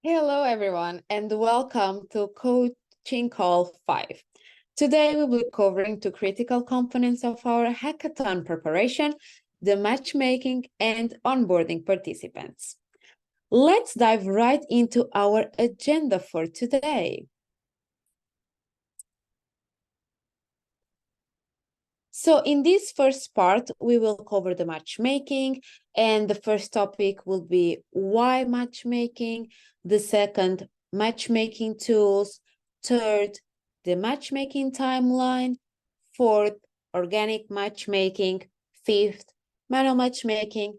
Hello, everyone, and welcome to Coaching Call 5. Today, we'll be covering two critical components of our hackathon preparation, the matchmaking and onboarding participants. Let's dive right into our agenda for today. So in this first part, we will cover the matchmaking, and the first topic will be why matchmaking, the second, matchmaking tools, third, the matchmaking timeline, fourth, organic matchmaking, fifth, manual matchmaking,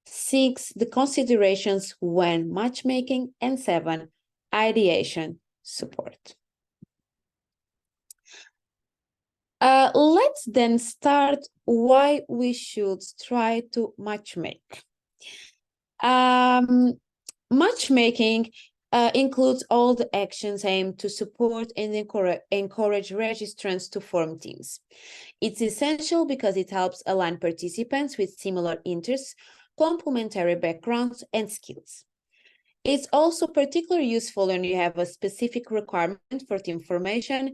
six, the considerations when matchmaking, and seven, ideation support. Let's then start why we should try to matchmake. Matchmaking includes all the actions aimed to support and encourage registrants to form teams. It's essential because it helps align participants with similar interests, complementary backgrounds, and skills. It's also particularly useful when you have a specific requirement for team formation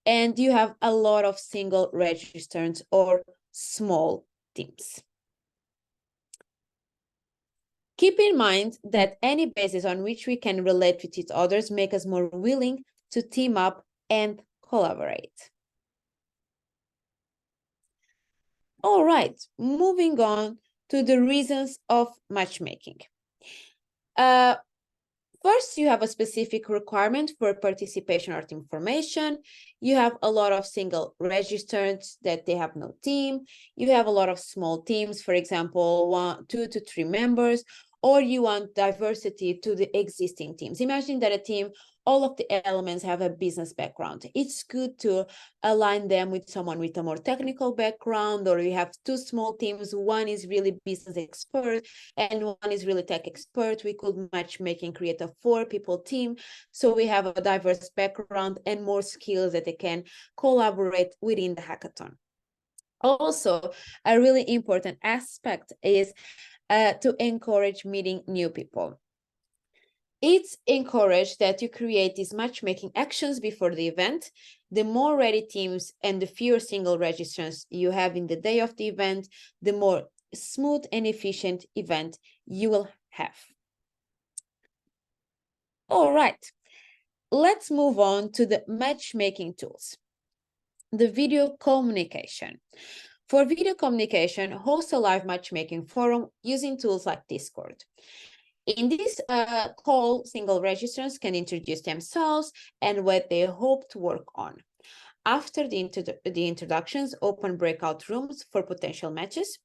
and you have a lot of single registrants or small teams. Keep in mind that any basis on which we can relate with each other make us more willing to team up and collaborate. All right, moving on to the reasons of matchmaking. First, you have a specific requirement for participation or team formation. You have a lot of single registrants that they have no team. You have a lot of small teams, for example, 2 to 3 members, or you want diversity to the existing teams. Imagine that a team, all of the elements have a business background. It's good to align them with someone with a more technical background, or you have two small teams. One is really business expert and one is really tech expert. We could matchmake and create a 4-people team. So we have a diverse background and more skills that they can collaborate within the hackathon. Also, a really important aspect is to encourage meeting new people. It's encouraged that you create these matchmaking actions before the event. The more ready teams and the fewer single registrants you have in the day of the event, the more smooth and efficient event you will have. All right, let's move on to the matchmaking tools. The video communication. For video communication, host a live matchmaking forum using tools like Discord. In this call, single registrants can introduce themselves and what they hope to work on. After the introductions, open breakout rooms for potential matches.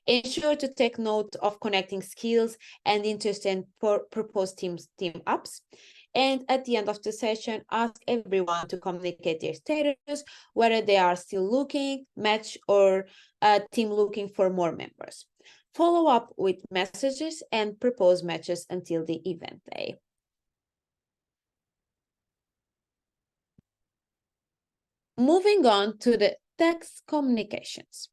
Ensure to take note of connecting skills and interest and propose team ups. And at the end of the session, ask everyone to communicate their status, whether they are still looking, match, or a team looking for more members. Follow up with messages and propose matches until the event day. Moving on to the text communications.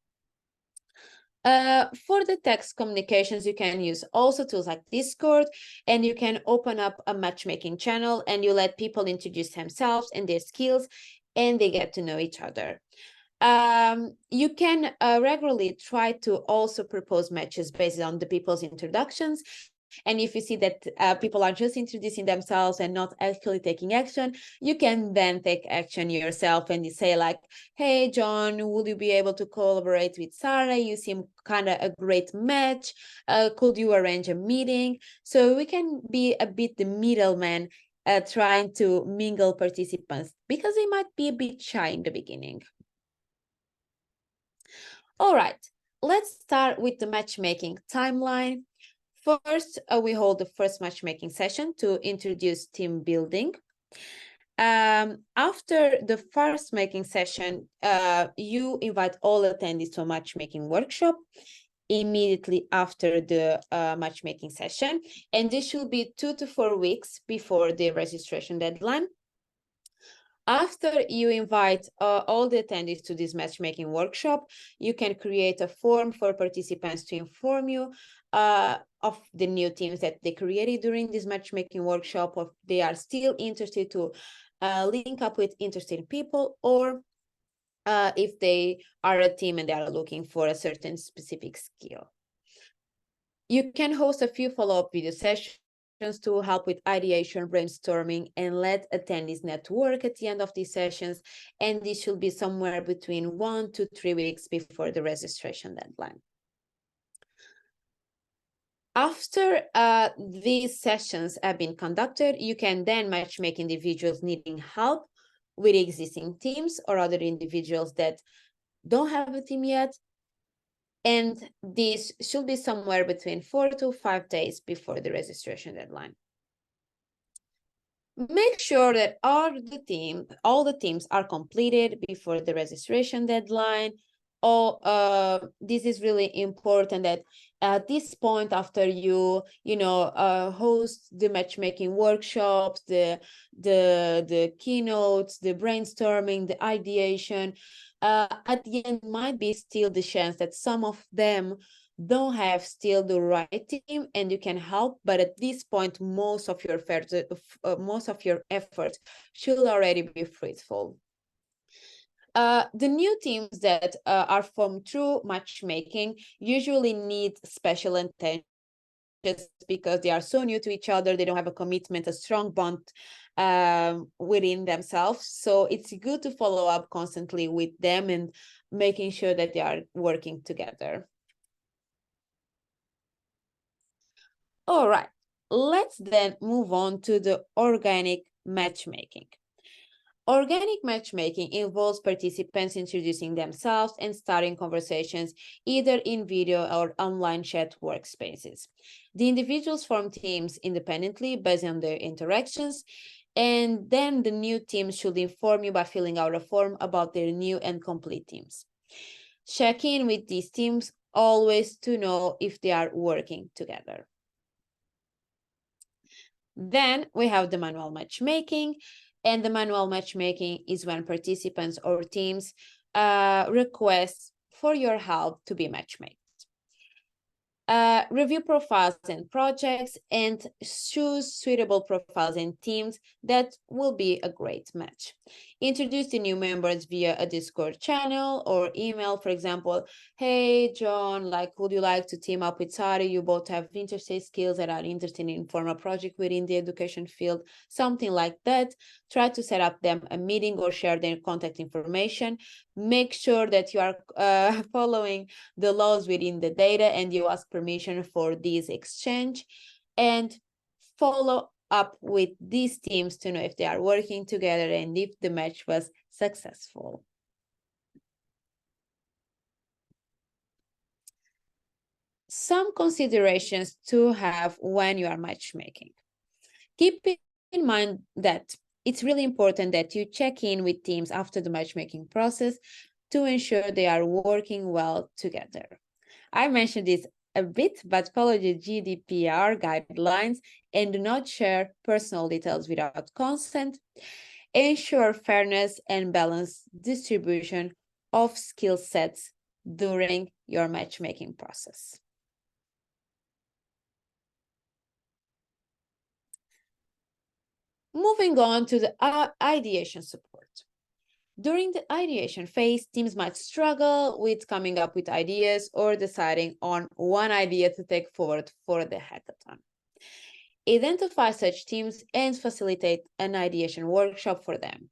For the text communications, you can use also tools like Discord, and you can open up a matchmaking channel and you let people introduce themselves and their skills, and they get to know each other. You can regularly try to also propose matches based on the people's introductions. And if you see that people are just introducing themselves and not actually taking action, you can then take action yourself and you say like, hey, John, would you be able to collaborate with Sarah? You seem kind of a great match. Could you arrange a meeting? So we can be a bit the middleman trying to mingle participants because they might be a bit shy in the beginning. All right, let's start with the matchmaking timeline. First, we hold the first matchmaking session to introduce team building. After the first making session, you invite all attendees to a matchmaking workshop immediately after the matchmaking session. And this should be 2 to 4 weeks before the registration deadline. After you invite all the attendees to this matchmaking workshop, you can create a form for participants to inform you of the new teams that they created during this matchmaking workshop, or they are still interested to link up with interested people, or if they are a team and they are looking for a certain specific skill. You can host a few follow-up video sessions to help with ideation, brainstorming, and let attendees network at the end of these sessions. And this should be somewhere between 1 to 3 weeks before the registration deadline. After these sessions have been conducted, you can then matchmake individuals needing help with existing teams or other individuals that don't have a team yet. And this should be somewhere between 4 to 5 days before the registration deadline. Make sure that all the teams are completed before the registration deadline. This is really important that at this point, after you host the matchmaking workshops, the keynotes, the brainstorming, the ideation, at the end might be still the chance that some of them don't have still the right team, and you can help, but at this point most of your efforts should already be fruitful. The new teams that are formed through matchmaking usually need special attention just because they are so new to each other. They don't have a commitment, a strong bond within themselves. So it's good to follow up constantly with them and making sure that they are working together. All right, let's then move on to the organic matchmaking. Organic matchmaking involves participants introducing themselves and starting conversations either in video or online chat workspaces. The individuals form teams independently based on their interactions, and then the new teams should inform you by filling out a form about their new and complete teams. Check in with these teams always to know if they are working together. Then we have the manual matchmaking, and the manual matchmaking is when participants or teams request for your help to be matchmade. Review profiles and projects and choose suitable profiles and teams that will be a great match. Introduce the new members via a Discord channel or email, for example, hey, John, would you like to team up with Sari? You both have interstate skills that are interested in form a project within the education field, something like that. Try to set up them a meeting or share their contact information. Make sure that you are following the laws within the data and you ask permission for this exchange, and follow up with these teams to know if they are working together and if the match was successful. Some considerations to have when you are matchmaking. Keep in mind that it's really important that you check in with teams after the matchmaking process to ensure they are working well together. I mentioned this a bit, but follow the GDPR guidelines and do not share personal details without consent. Ensure fairness and balanced distribution of skill sets during your matchmaking process. Moving on to the ideation support. During the ideation phase, teams might struggle with coming up with ideas or deciding on one idea to take forward for the hackathon. Identify such teams and facilitate an ideation workshop for them.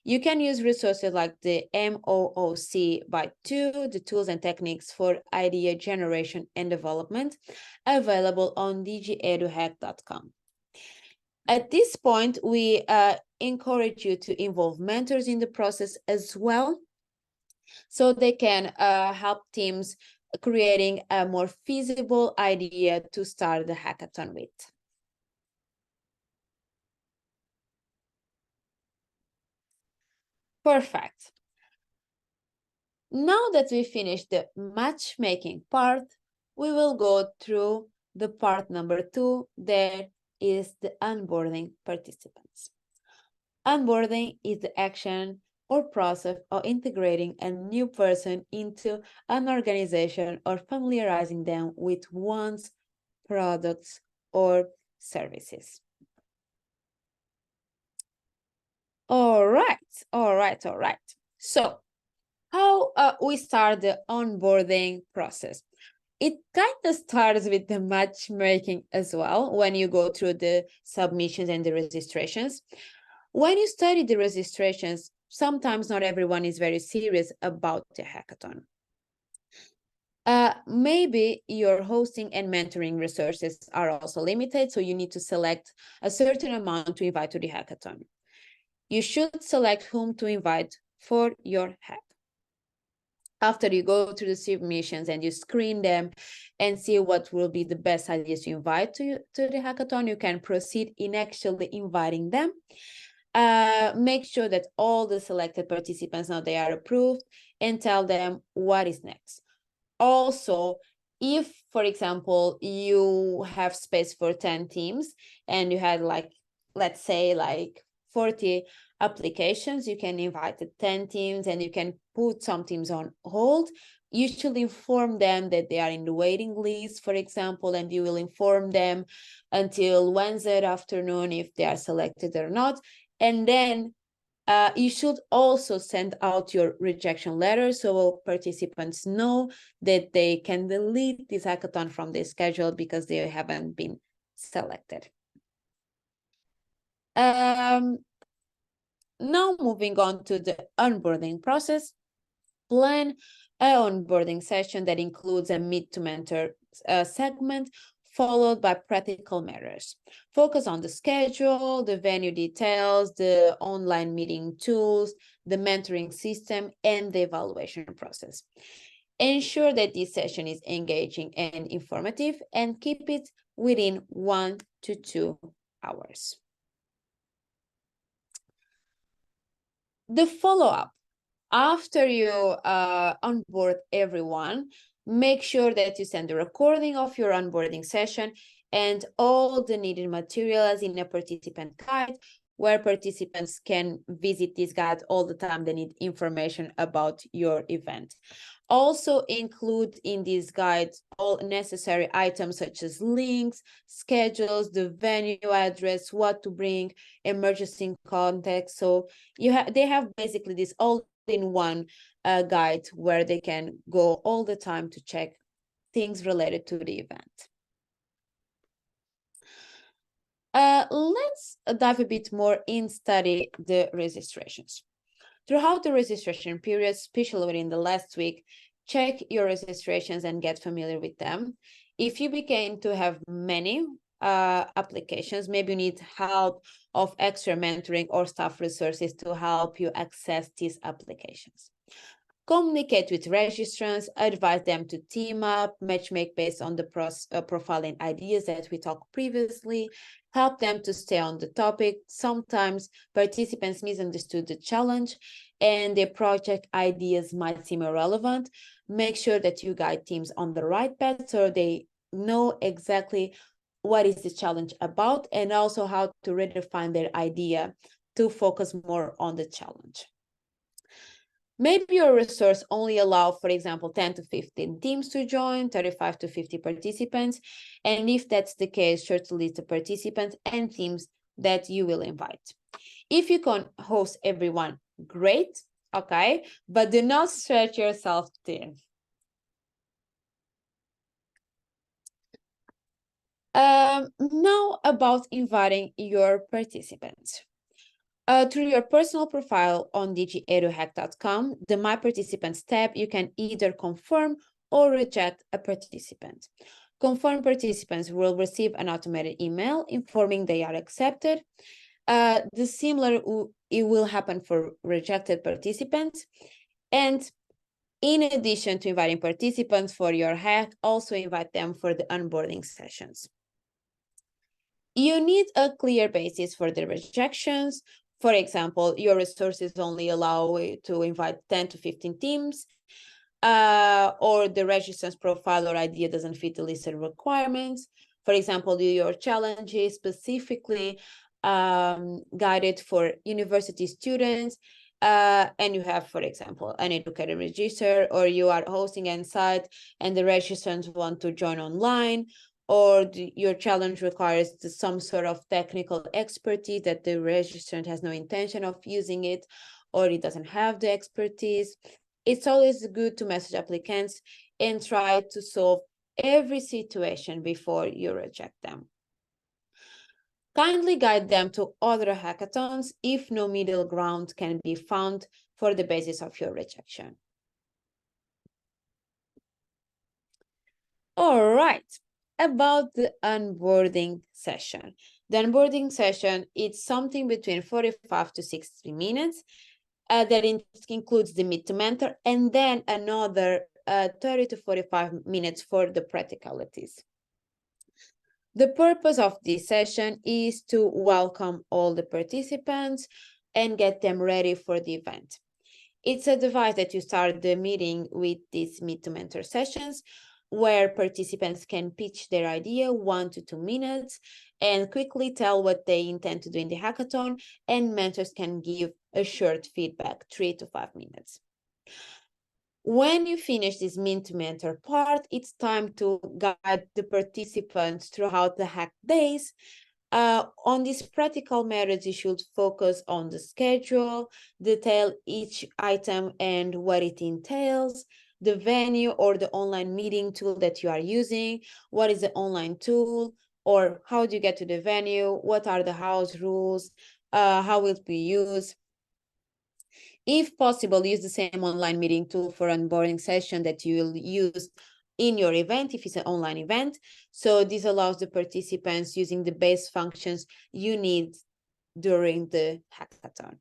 You can use resources like the MOOC by 2, the tools and techniques for idea generation and development, available on dgeduhack.com. At this point, we encourage you to involve mentors in the process as well, so they can help teams creating a more feasible idea to start the hackathon with. Perfect. Now that we finished the matchmaking part, we will go through the part number 2, that is the onboarding participants. Onboarding is the action or process of integrating a new person into an organization or familiarizing them with one's products, or services. All right. So how we start the onboarding process? It kind of starts with the matchmaking as well, when you go through the submissions and the registrations. When you study the registrations, sometimes not everyone is very serious about the hackathon. Maybe your hosting and mentoring resources are also limited, so you need to select a certain amount to invite to the hackathon. You should select whom to invite for your hack. After you go through the submissions and you screen them and see what will be the best ideas to invite to the hackathon, you can proceed in actually inviting them. Make sure that all the selected participants know they are approved and tell them what is next. Also, if, for example, you have space for 10 teams and you had let's say 40 applications, you can invite the 10 teams and you can put some teams on hold. You should inform them that they are in the waiting list, for example, and you will inform them until Wednesday afternoon if they are selected or not. And then you should also send out your rejection letter so participants know that they can delete this hackathon from their schedule because they haven't been selected. Now moving on to the onboarding process. Plan an onboarding session that includes a meet to mentor segment followed by practical matters. Focus on the schedule, the venue details, the online meeting tools, the mentoring system, and the evaluation process. Ensure that this session is engaging and informative, and keep it within 1 to 2 hours. The follow-up. After you onboard everyone, make sure that you send a recording of your onboarding session and all the needed materials in a participant guide, where participants can visit this guide all the time they need information about your event. Also include in this guide all necessary items such as links, schedules, the venue address, what to bring, emergency context. So they have basically this all-in-one guide where they can go all the time to check things related to the event. Let's dive a bit more in study the registrations. Throughout the registration period, especially within the last week, check your registrations and get familiar with them. If you begin to have many applications, maybe you need help of extra mentoring or staff resources to help you access these applications. Communicate with registrants, advise them to team up, matchmake based on the profiling ideas that we talked previously, help them to stay on the topic. Sometimes participants misunderstood the challenge and their project ideas might seem irrelevant. Make sure that you guide teams on the right path so they know exactly what is the challenge about and also how to redefine their idea to focus more on the challenge. Maybe your resource only allow, for example, 10 to 15 teams to join, 35 to 50 participants. And if that's the case, shortlist the participants and teams that you will invite. If you can host everyone, great, okay, but do not stretch yourself thin. Now about inviting your participants. Through your personal profile on digieduhack.com, the My Participants tab, you can either confirm or reject a participant. Confirmed participants will receive an automated email informing they are accepted. The similar it will happen for rejected participants. And in addition to inviting participants for your hack, also invite them for the onboarding sessions. You need a clear basis for the rejections. For example, your resources only allow you to invite 10 to 15 teams, or the registrant's profile or idea doesn't fit the listed requirements. For example, your challenge is specifically guided for university students, and you have, for example, an educator register, or you are hosting an site and the registrants want to join online, or your challenge requires some sort of technical expertise that the registrant has no intention of using it, or it doesn't have the expertise. It's always good to message applicants and try to solve every situation before you reject them. Kindly guide them to other hackathons if no middle ground can be found for the basis of your rejection. All right, about the onboarding session. The onboarding session is something between 45 to 60 minutes that includes the meet to mentor, and then another 30 to 45 minutes for the practicalities. The purpose of this session is to welcome all the participants and get them ready for the event. It's a device that you start the meeting with these meet to mentor sessions, where participants can pitch their idea 1 to 2 minutes and quickly tell what they intend to do in the hackathon, and mentors can give a short feedback, 3 to 5 minutes. When you finish this meet to mentor part, it's time to guide the participants throughout the hack days. On these practical matters, you should focus on the schedule, detail each item and what it entails, the venue or the online meeting tool that you are using, what is the online tool, or how do you get to the venue, what are the house rules, how will it be used. If possible, use the same online meeting tool for onboarding session that you will use in your event if it's an online event. So this allows the participants using the base functions you need during the hackathon.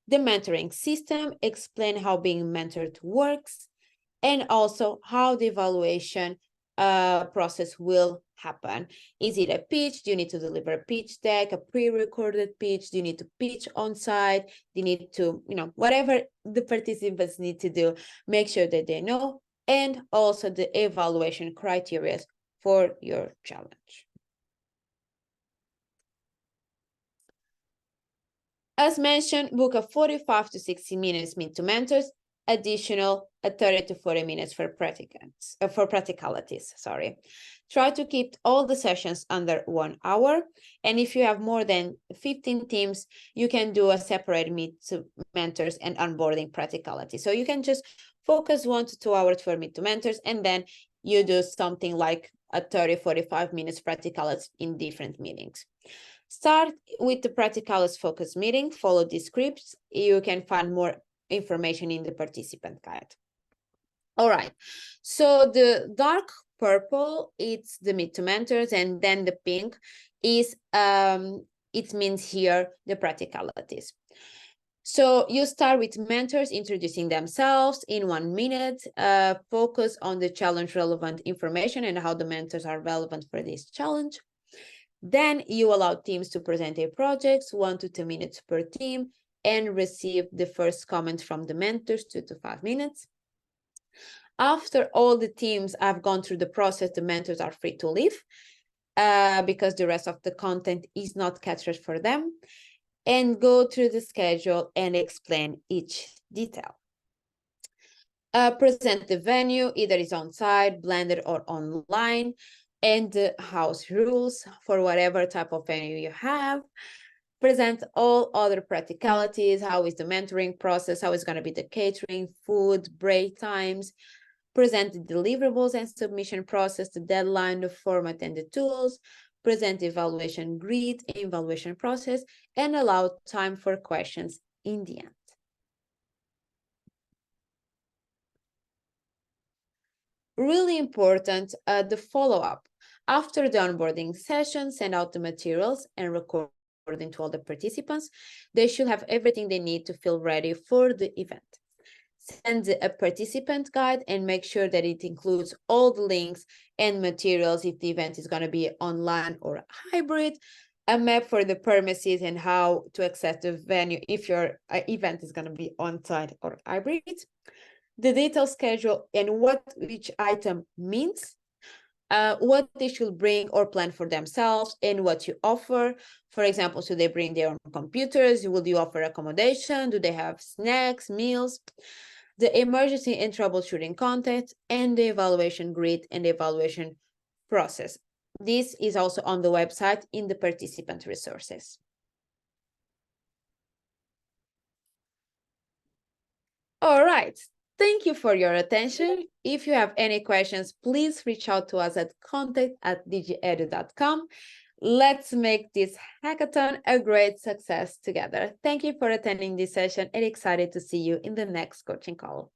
The mentoring system, explain how being mentored works, and also how the evaluation process will happen. Is it a pitch? Do you need to deliver a pitch deck, a pre-recorded pitch? Do you need to pitch on site? Do you need to, whatever the participants need to do, make sure that they know, and also the evaluation criteria for your challenge. As mentioned, book a 45 to 60 minutes meet to mentors, additional 30 to 40 minutes for practicalities. Try to keep all the sessions under 1 hour. And if you have more than 15 teams, you can do a separate meet to mentors and onboarding practicality. So you can just focus 1 to 2 hours for meet to mentors, and then you do something like a 30, 45 minutes practicalities in different meetings. Start with the practicalities focus meeting, follow the scripts. You can find more information in the participant guide. All right, so the dark purple, it's the meet to mentors, and then the pink is, it means here the practicalities. So you start with mentors introducing themselves in 1 minute, focus on the challenge relevant information and how the mentors are relevant for this challenge. Then you allow teams to present their projects, 1 to 2 minutes per team, and receive the first comment from the mentors, 2 to 5 minutes. After all the teams have gone through the process, the mentors are free to leave because the rest of the content is not captured for them, and go through the schedule and explain each detail. Present the venue, either it's on-site, blended, or online, and the house rules for whatever type of venue you have. Present all other practicalities, how is the mentoring process, how is going to be the catering, food, break times. Present the deliverables and submission process, the deadline, the format, and the tools. Present the evaluation grid, evaluation process, and allow time for questions in the end. Really important, the follow-up. After the onboarding session, send out the materials and recording to all the participants. They should have everything they need to feel ready for the event. Send a participant guide and make sure that it includes all the links and materials if the event is going to be online or hybrid, a map for the premises and how to access the venue if your event is going to be on-site or hybrid, the detailed schedule and what each item means, what they should bring or plan for themselves, and what you offer. For example, should they bring their own computers? Will you offer accommodation? Do they have snacks, meals? The emergency and troubleshooting content, and the evaluation grid and the evaluation process. This is also on the website in the participant resources. All right. Thank you for your attention. If you have any questions, please reach out to us at contact@digiedu.com. Let's make this hackathon a great success together. Thank you for attending this session and excited to see you in the next coaching call.